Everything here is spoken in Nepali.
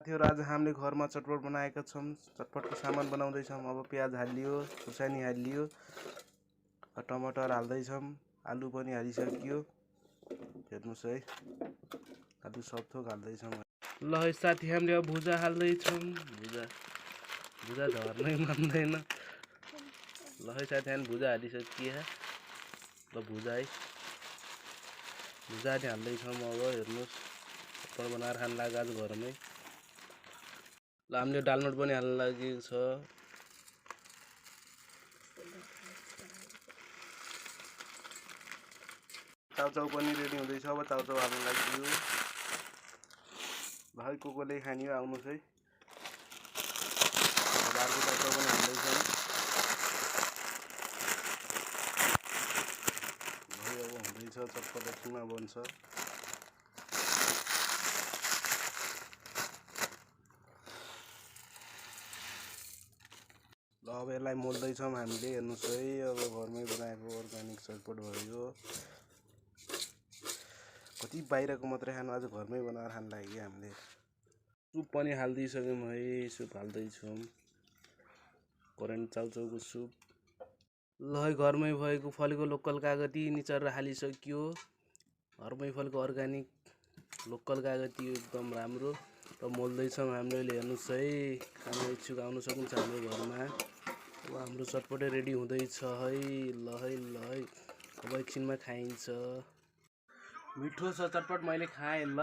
साथीहरु आज हामीले घरमा चटपट बनाएका छौं। चटपटको सामान बनाउँदै छौं। अब प्याज हालियो, खुर्सानी हालियो, टमाटर हाल्दै छौं, आलु पनि हालिसकियो। हेर्नुस् है, आलु सब थोक हाल्दै छौं। ल है साथी, हामीले अब भुजा हाल्दै छौं। भुजा झर्नै मान्दैन। ल है साथी, हामी भुजा हालिसकिए। ल भुजा है, भुजा नि हाल्दै छौं। अब हेर्नुस्, चटपट बनाएर खान लाग्यो आज घरमै। ल हामीले डालमोट पनि हाल्न लागेको छ। चाउचाउ पनि रेडी हुँदैछ। अब चाउचाउ हाल्न लाग्यो। ल है, कोले खाने हो आउनुस् है। अर्को चाउचाउ पनि हाल्दैछौँ। भाइ अब हुँदैछ, चटपट एकछिनमा बन्छ। ल अब यसलाई मोल्दैछौँ हामीले। हेर्नुस् है, अब घरमै बनाएको अर्ग्यानिक चटपट भयो। कति बाहिरको मात्रै खानु, आज घरमै बनाएर खान लाग्यो हामीले। सुप पनि हालिदिइसक्यौँ है, सुप हाल्दैछौँ। करेन्ट चाउचाउको सुप। ल है, घरमै भएको फलेको लोकल कागती निचेर हालिसक्यो। घरमै फलेको अर्ग्यानिक लोकल कागती एकदम राम्रो। र मोल्दैछौँ हामीले। हेर्नुस् है, खान इच्छुक आउन सक्नुहुन्छ हाम्रो घरमा। अब हाम्रो चटपटे रेडी हुँदैछ है। ल है, अब एकछिनमा खाइन्छ। मिठो छ चटपट, मैले खाएँ। ल